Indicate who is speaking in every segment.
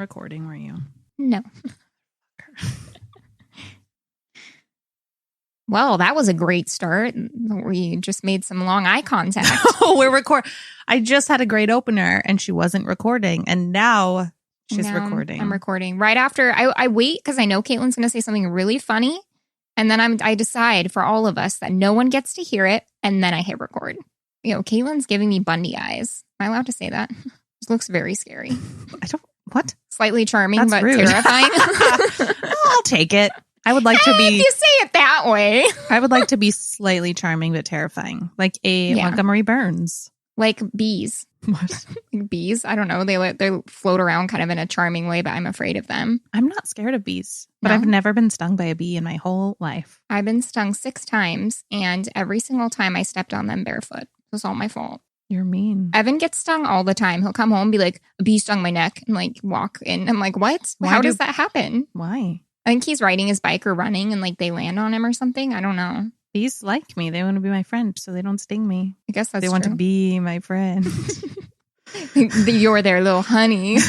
Speaker 1: recording, were you?
Speaker 2: No. Well, that was a great start. We just made some long eye contact.
Speaker 1: Oh, we're recording. I just had a great opener and she wasn't recording. And now she's recording.
Speaker 2: I'm recording. Right after I wait because I know Caitlin's going to say something really funny. And then I decide for all of us that no one gets to hear it. And then I hit record. You know, Caitlin's giving me Bundy eyes. Am I allowed to say that? This looks very scary.
Speaker 1: What?
Speaker 2: Slightly charming,
Speaker 1: That's
Speaker 2: but
Speaker 1: rude.
Speaker 2: terrifying.
Speaker 1: I'll take it. I would like to be.
Speaker 2: If you say it that way.
Speaker 1: I would like to be slightly charming but terrifying, like a Montgomery Burns.
Speaker 2: Like bees.
Speaker 1: What?
Speaker 2: Like bees. I don't know. They float around kind of in a charming way, but I'm afraid of them.
Speaker 1: I'm not scared of bees, but
Speaker 2: No?
Speaker 1: I've never been stung by a bee in my whole life.
Speaker 2: I've been stung 6 times, and every single time I stepped on them barefoot. It was all my fault.
Speaker 1: You're mean.
Speaker 2: Evan gets stung all the time. He'll come home and be like, a bee stung my neck, and like walk in. I'm like, what? How does that happen?
Speaker 1: Why?
Speaker 2: I think he's riding his bike or running and like they land on him or something. I don't know.
Speaker 1: Bees like me. They want to be my friend, so they don't sting me.
Speaker 2: I guess that's
Speaker 1: They want to be my friend.
Speaker 2: You're their little honey.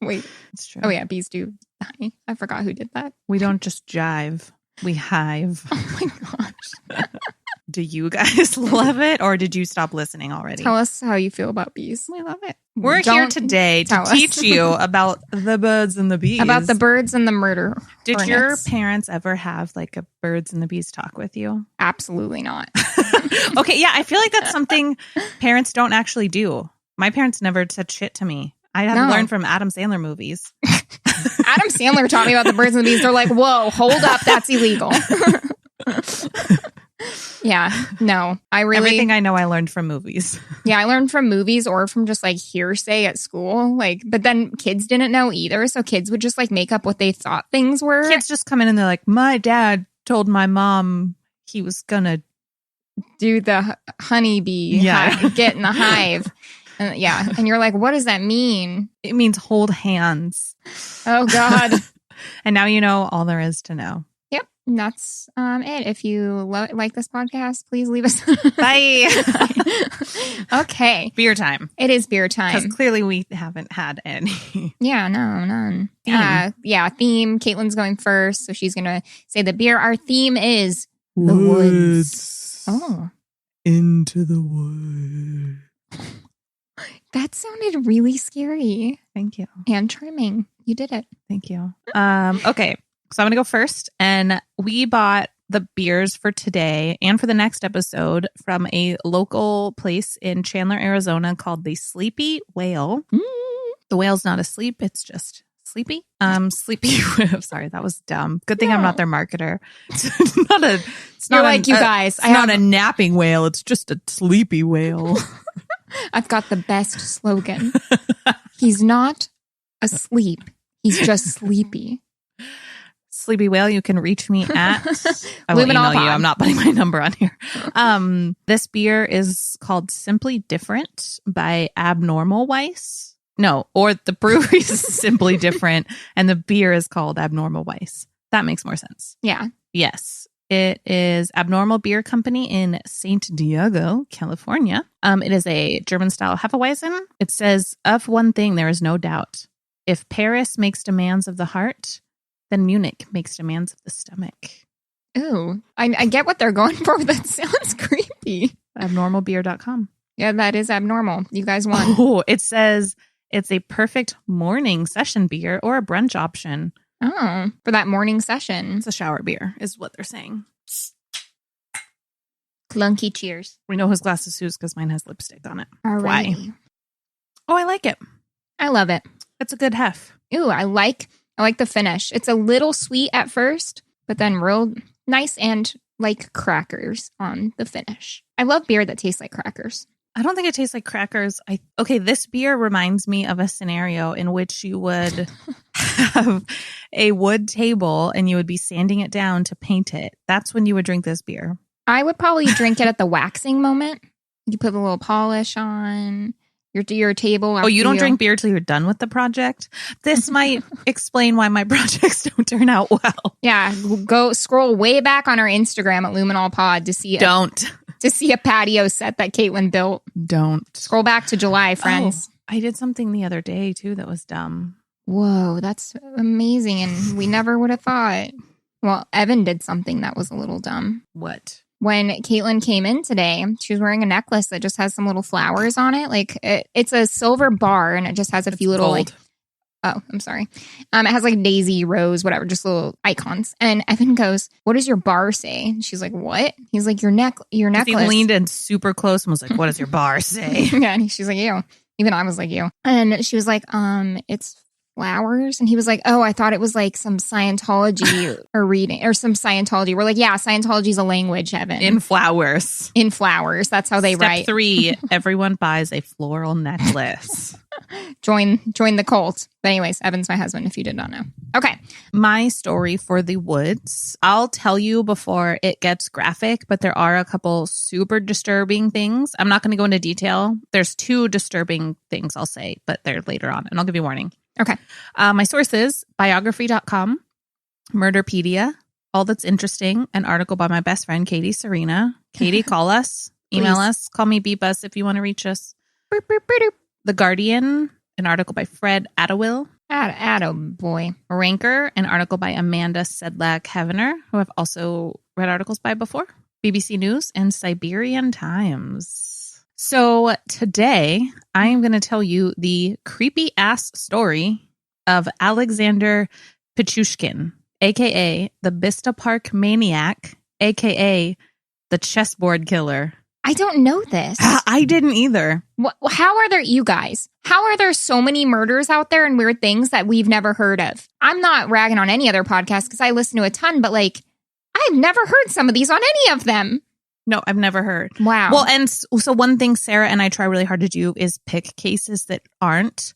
Speaker 2: Wait.
Speaker 1: It's true.
Speaker 2: Oh yeah, bees do honey. I forgot who did that.
Speaker 1: We don't just jive. We hive.
Speaker 2: Oh my gosh.
Speaker 1: Do you guys love it, or did you stop listening already?
Speaker 2: Tell us how you feel about bees.
Speaker 1: We love it. We're here today to
Speaker 2: tell
Speaker 1: teach
Speaker 2: us.
Speaker 1: you about the birds and the bees.
Speaker 2: About the birds and the murder.
Speaker 1: Did your
Speaker 2: hornets.
Speaker 1: parents ever have like a birds and the bees talk with you?
Speaker 2: Absolutely not.
Speaker 1: Okay, yeah, I feel like that's something parents don't actually do. My parents never said shit to me. I had to learn from Adam Sandler movies.
Speaker 2: Adam Sandler taught me about the birds and the bees. They're like, whoa, hold up, that's illegal. Yeah, no,
Speaker 1: Everything I know I learned from movies.
Speaker 2: Yeah, I learned from movies or from just like hearsay at school. Like, but then kids didn't know either. So kids would just like make up what they thought things were.
Speaker 1: Kids just come in and they're like, my dad told my mom he was gonna
Speaker 2: do the honeybee, get in the hive. And and you're like, what does that mean?
Speaker 1: It means hold hands.
Speaker 2: Oh, God.
Speaker 1: And now you know all there is to know.
Speaker 2: Yep. And that's it. If you like this podcast, please leave us.
Speaker 1: Bye.
Speaker 2: Okay.
Speaker 1: Beer time.
Speaker 2: It is beer time.
Speaker 1: Because clearly we haven't had any.
Speaker 2: Yeah, no, none.
Speaker 1: Theme.
Speaker 2: Theme. Caitlin's going first. So she's going to say the beer. Our theme is the woods. Oh.
Speaker 1: Into the woods.
Speaker 2: That sounded really scary.
Speaker 1: Thank you.
Speaker 2: And charming. You did it.
Speaker 1: Thank you. Okay. So I'm going to go first. And we bought the beers for today and for the next episode from a local place in Chandler, Arizona called the Sleepy Whale. The whale's not asleep. It's just sleepy. Sleepy. Sorry, that was dumb. Good thing I'm not their marketer. It's not a. It's
Speaker 2: You're
Speaker 1: not
Speaker 2: like, you guys.
Speaker 1: It's not a napping whale. It's just a sleepy whale.
Speaker 2: I've got the best slogan. He's not asleep. He's just sleepy.
Speaker 1: Sleepy Whale, you can reach me at I will email you. I'm not putting my number on here. This beer is called Simply Different by Abnormal Weiss. No, or the brewery is Simply Different and the beer is called Abnormal Weiss. That makes more sense.
Speaker 2: Yeah.
Speaker 1: Yes. It is Abnormal Beer Company in St. Diego, California. It is a German-style Hefeweizen. It says, of one thing there is no doubt. If Paris makes demands of the heart, then Munich makes demands of the stomach.
Speaker 2: Ooh, I get what they're going for, but that sounds creepy.
Speaker 1: Abnormalbeer.com.
Speaker 2: Yeah, that is abnormal. You guys won.
Speaker 1: Oh, it says it's a perfect morning session beer or a brunch option.
Speaker 2: Oh, for that morning session.
Speaker 1: It's a shower beer, is what they're saying.
Speaker 2: Clunky cheers.
Speaker 1: We know whose glass is whose because mine has lipstick on it.
Speaker 2: Alright.
Speaker 1: Why? Oh, I like it.
Speaker 2: I love it.
Speaker 1: It's a good hef.
Speaker 2: Ooh, I like the finish. It's a little sweet at first, but then real nice and like crackers on the finish. I love beer that tastes like crackers.
Speaker 1: I don't think it tastes like crackers. Okay, this beer reminds me of a scenario in which you would have a wood table and you would be sanding it down to paint it. That's when you would drink this beer.
Speaker 2: I would probably drink it at the waxing moment. You put a little polish on your table.
Speaker 1: Oh, you don't drink beer till you're done with the project? This might explain why my projects don't turn out well.
Speaker 2: Yeah, go scroll way back on our Instagram at Luminol Pod to see to see a patio set that Caitlin built.
Speaker 1: Don't.
Speaker 2: Scroll back to July, friends.
Speaker 1: Oh, I did something the other day, too, that was dumb.
Speaker 2: Whoa, that's amazing. And we never would have thought. Well, Evan did something that was a little dumb.
Speaker 1: What?
Speaker 2: When Caitlin came in today, she was wearing a necklace that just has some little flowers on it. Like it's a silver bar and it just has a few little
Speaker 1: gold.
Speaker 2: Oh, I'm sorry. It has like daisy, rose, whatever, just little icons. And Evan goes, "What does your bar say?" And she's like, "What?" He's like, Your necklace."
Speaker 1: He leaned in super close and was like, "What does your bar say?"
Speaker 2: Yeah, and she's like, "Ew." Even I was like, "Ew." And she was like, "It's flowers." And he was like, "Oh, I thought it was like some Scientology or reading or some Scientology." We're like, "Yeah, Scientology's a language, Evan."
Speaker 1: In flowers.
Speaker 2: In flowers. That's how they
Speaker 1: Step
Speaker 2: write.
Speaker 1: 3, everyone buys a floral necklace.
Speaker 2: Join the cult. But anyways, Evan's my husband, if you did not know. Okay.
Speaker 1: My story for the woods. I'll tell you before it gets graphic, but there are a couple super disturbing things. I'm not going to go into detail. There's 2 disturbing things I'll say, but they're later on, and I'll give you a warning.
Speaker 2: Okay.
Speaker 1: My sources, biography.com, Murderpedia, All That's Interesting, an article by my best friend, Katie Serena. Katie, call us, email us, call me, beep us if you want to reach us.
Speaker 2: Boop, boop, boop, boop.
Speaker 1: The Guardian, an article by Fred Attewill.
Speaker 2: Boy.
Speaker 1: Ranker, an article by Amanda Sedlak-Hevener, who I've also read articles by before. BBC News and Siberian Times. So today, I am going to tell you the creepy-ass story of Alexander Pichushkin, a.k.a. the Vista Park Maniac, a.k.a. the Chessboard Killer.
Speaker 2: I don't know this.
Speaker 1: I didn't either.
Speaker 2: How are there, you guys? How are there so many murders out there and weird things that we've never heard of? I'm not ragging on any other podcast because I listen to a ton, but like, I've never heard some of these on any of them.
Speaker 1: No, I've never heard.
Speaker 2: Wow.
Speaker 1: Well, and so one thing Sarah and I try really hard to do is pick cases that aren't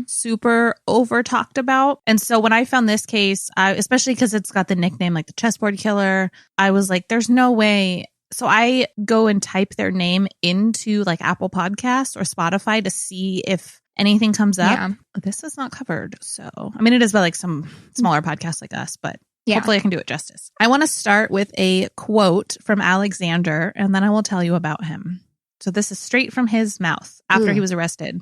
Speaker 1: super over talked about. And so when I found this case, especially because it's got the nickname like the Chessboard Killer, I was like, there's no way. So I go and type their name into like Apple Podcasts or Spotify to see if anything comes up.
Speaker 2: Yeah.
Speaker 1: This is not covered. So, I mean, it is by like some smaller podcasts like us, but hopefully I can do it justice. I want to start with a quote from Alexander, and then I will tell you about him. So this is straight from his mouth after he was arrested.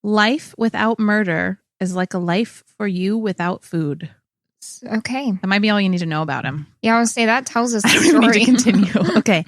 Speaker 1: "Life without murder is like a life for you without food."
Speaker 2: Okay.
Speaker 1: That might be all you need to know about him.
Speaker 2: Yeah, I would say that tells us the
Speaker 1: I don't
Speaker 2: story.
Speaker 1: need to continue. Okay.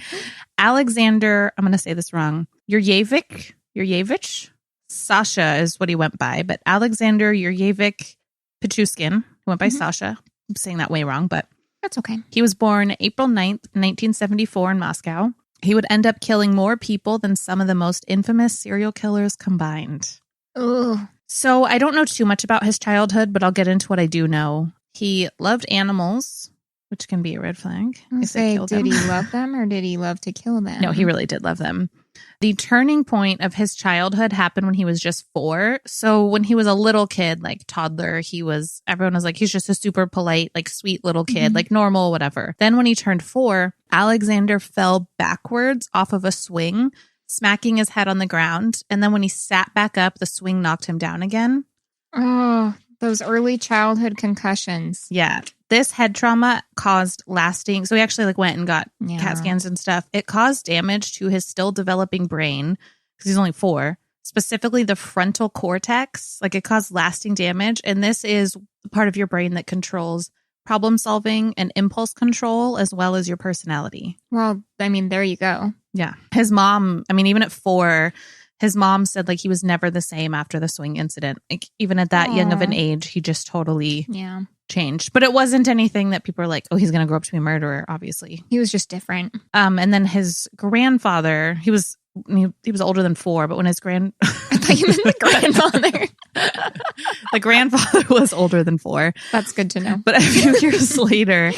Speaker 1: Alexander, I'm going to say this wrong. Yuryevich? Sasha is what he went by, but Alexander Yuryevich Pichushkin, who went by Sasha. I'm saying that way wrong, but
Speaker 2: that's okay.
Speaker 1: He was born April 9th, 1974 in Moscow. He would end up killing more people than some of the most infamous serial killers combined.
Speaker 2: Ugh.
Speaker 1: So I don't know too much about his childhood, but I'll get into what I do know. He loved animals, which can be a red flag.
Speaker 2: Did he love them or did he love to kill them?
Speaker 1: No, he really did love them. The turning point of his childhood happened when he was just 4. So when he was a little kid, like toddler, everyone was like, he's just a super polite, like sweet little kid, like normal, whatever. Then when he turned 4, Alexander fell backwards off of a swing, smacking his head on the ground. And then when he sat back up, the swing knocked him down again.
Speaker 2: Oh, those early childhood concussions.
Speaker 1: Yeah. This head trauma caused lasting. So he actually went and got CAT scans and stuff. It caused damage to his still developing brain because he's only 4, specifically the frontal cortex. It caused lasting damage. And this is the part of your brain that controls problem solving and impulse control as well as your personality.
Speaker 2: Well, I mean, there you go.
Speaker 1: Yeah. His mom, even at 4, his mom said he was never the same after the swing incident. Even at that young of an age, he just totally changed. But it wasn't anything that people were like, oh, he's going to grow up to be a murderer, obviously.
Speaker 2: He was just different.
Speaker 1: And then his grandfather, he was older than 4, but when his I
Speaker 2: thought you meant the grandfather.
Speaker 1: The grandfather was older than 4.
Speaker 2: That's good to know.
Speaker 1: But a few years later,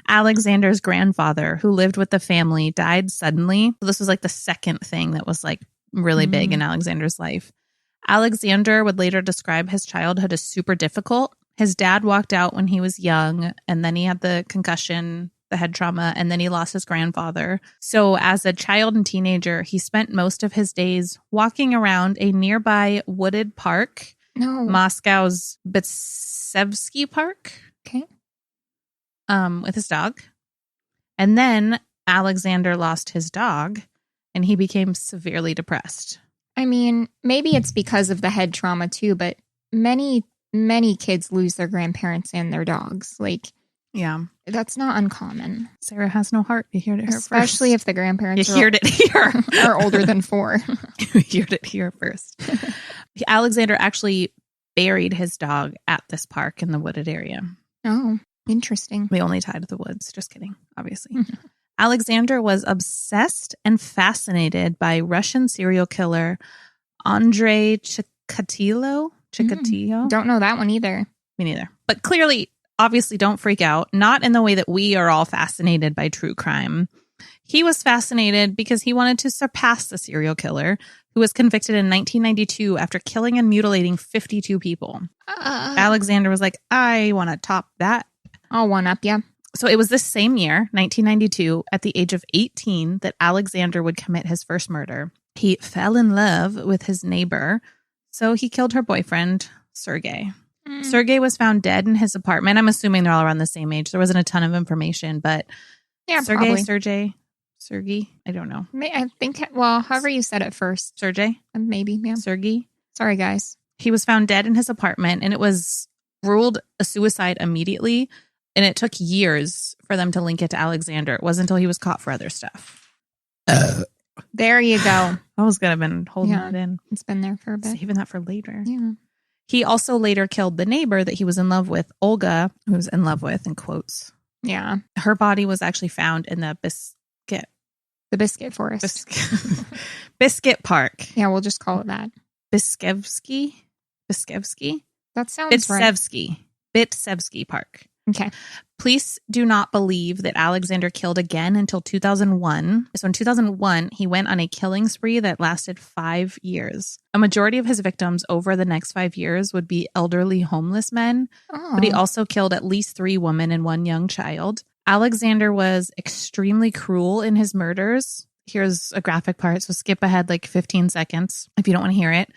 Speaker 1: Alexander's grandfather, who lived with the family, died suddenly. So this was the second thing that was really big in Alexander's life. Alexander would later describe his childhood as super difficult. His dad walked out when he was young, and then he had the concussion, the head trauma, and then he lost his grandfather. So as a child and teenager, he spent most of his days walking around a nearby wooded park, Moscow's Bitsevsky Park, with his dog. And then Alexander lost his dog, and he became severely depressed.
Speaker 2: Maybe it's because of the head trauma too, but many many kids lose their grandparents and their dogs. Like,
Speaker 1: Yeah.
Speaker 2: that's not uncommon.
Speaker 1: Sarah has no heart. You heard it here
Speaker 2: Especially
Speaker 1: first.
Speaker 2: if the grandparents
Speaker 1: You heard it here.
Speaker 2: are older than 4.
Speaker 1: You heard it here first. Alexander actually buried his dog at this park in the wooded area.
Speaker 2: Oh, interesting.
Speaker 1: We only tied the woods. Just kidding, obviously. Alexander was obsessed and fascinated by Russian serial killer Andrei Chikatilo.
Speaker 2: Don't know that one either.
Speaker 1: Me neither. But clearly, obviously, don't freak out. Not in the way that we are all fascinated by true crime. He was fascinated because he wanted to surpass the serial killer who was convicted in 1992 after killing and mutilating 52 people. Alexander was like, I want to top that.
Speaker 2: I'll one up you.
Speaker 1: So it was this same year, 1992, at the age of 18, that Alexander would commit his first murder. He fell in love with his neighbor, so he killed her boyfriend, Sergei. Sergei was found dead in his apartment. I'm assuming they're all around the same age. There wasn't a ton of information, but
Speaker 2: Yeah, probably.
Speaker 1: Sergei, I don't know.
Speaker 2: I think, well, however you said it first.
Speaker 1: Sergei?
Speaker 2: Maybe, yeah.
Speaker 1: Sergei?
Speaker 2: Sorry, guys.
Speaker 1: He was found dead in his apartment, and it was ruled a suicide immediately, and it took years for them to link it to Alexander. It wasn't until he was caught for other stuff.
Speaker 2: There you go.
Speaker 1: I was going to have been holding that in.
Speaker 2: It's been there for a bit.
Speaker 1: Saving that for later.
Speaker 2: Yeah.
Speaker 1: He also later killed the neighbor that he was in love with, Olga, who was in love with, in quotes.
Speaker 2: Yeah.
Speaker 1: Her body was actually found in the
Speaker 2: Biscuit Forest.
Speaker 1: Biscuit Park.
Speaker 2: Yeah, we'll just call it that.
Speaker 1: Biskevsky?
Speaker 2: That sounds right.
Speaker 1: Bitsevsky Park.
Speaker 2: Okay.
Speaker 1: Police do not believe that Alexander killed again until 2001. So in 2001, he went on a killing spree that lasted 5 years. A majority of his victims over the next 5 years would be elderly homeless men, but he also killed at least 3 women and 1 young child. Alexander was extremely cruel in his murders. Here's a graphic part, so skip ahead like 15 seconds if you don't want to hear it.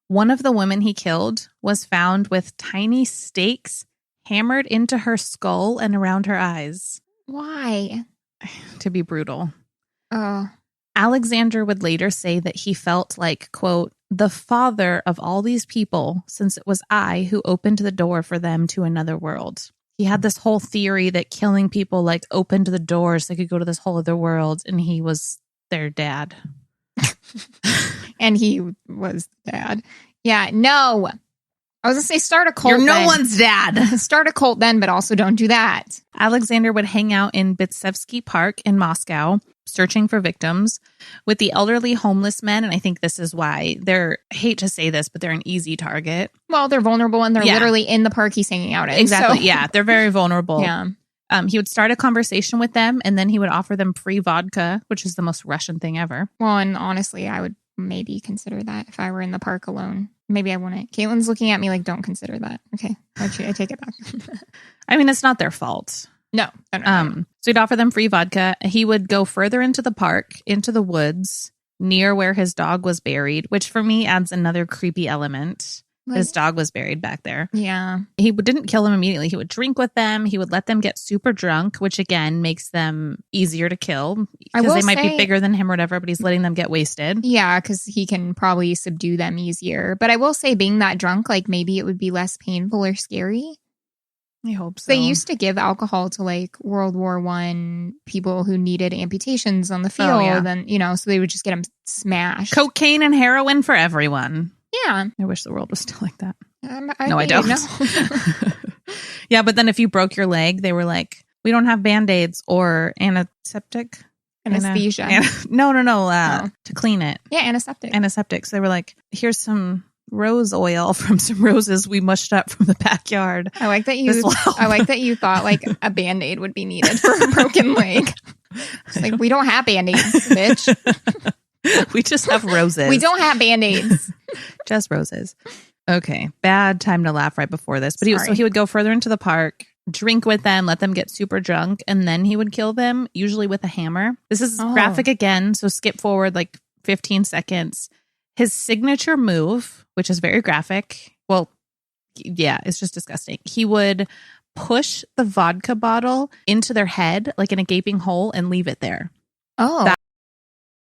Speaker 1: One of the women he killed was found with tiny stakes hammered into her skull and around her eyes.
Speaker 2: Why?
Speaker 1: To be brutal.
Speaker 2: Oh.
Speaker 1: Alexander would later say that he felt like, quote, the father of all these people, since it was I who opened the door for them to another world. He had this whole theory that killing people like opened the doors so they could go to this whole other world, and he was their dad.
Speaker 2: And he was dad. Yeah, no. I was going to say start a cult.
Speaker 1: You're no one's dad.
Speaker 2: Start a cult then, but also don't do that.
Speaker 1: Alexander would hang out in Bitsevsky Park in Moscow, searching for victims with the elderly homeless men. And I think this is why I hate to say this, but they're an easy target.
Speaker 2: Well, they're vulnerable and they're literally in the park he's hanging out in.
Speaker 1: Exactly.
Speaker 2: So.
Speaker 1: Yeah, they're very vulnerable.
Speaker 2: Yeah.
Speaker 1: He would start a conversation with them, and then he would offer them free vodka, which is the most Russian thing ever.
Speaker 2: Well, and honestly, I would maybe consider that if I were in the park alone. Maybe I wouldn't. Caitlin's looking at me like, don't consider that. Okay. I take it back.
Speaker 1: I mean, it's not their fault.
Speaker 2: No.
Speaker 1: So he'd offer them free vodka. He would go further into the park, into the woods, near where his dog was buried, which for me adds another creepy element. His dog was buried back there.
Speaker 2: Yeah.
Speaker 1: He didn't kill them immediately. He would drink with them. He would let them get super drunk, which again makes them easier to kill because they might be bigger than him or whatever, but he's letting them get wasted.
Speaker 2: Yeah, because he can probably subdue them easier. But I will say being that drunk, like maybe it would be less painful or scary.
Speaker 1: I hope so.
Speaker 2: They used to give alcohol to like World War I people who needed amputations on the field. And, so they would just get them smashed.
Speaker 1: Cocaine and heroin for everyone.
Speaker 2: Yeah.
Speaker 1: I wish the world was still like that.
Speaker 2: No,
Speaker 1: I don't. Yeah, but then if you broke your leg, they were like, we don't have Band-Aids or antiseptic.
Speaker 2: Anesthesia.
Speaker 1: No. To clean it.
Speaker 2: Yeah, antiseptic.
Speaker 1: Antiseptic. So they were like, here's some rose oil from some roses we mushed up from the backyard.
Speaker 2: I like that you thought like a Band-Aid would be needed for a broken leg. It's like, we don't have Band-Aids, bitch.
Speaker 1: We just have roses.
Speaker 2: We don't have Band-Aids.
Speaker 1: Just roses. Okay. Bad time to laugh right before this. But he would go further into the park, drink with them, let them get super drunk, and then he would kill them, usually with a hammer. This is graphic again, so skip forward like 15 seconds. His signature move, which is very graphic, well, yeah, it's just disgusting. He would push the vodka bottle into their head, like in a gaping hole, and leave it there.
Speaker 2: Oh.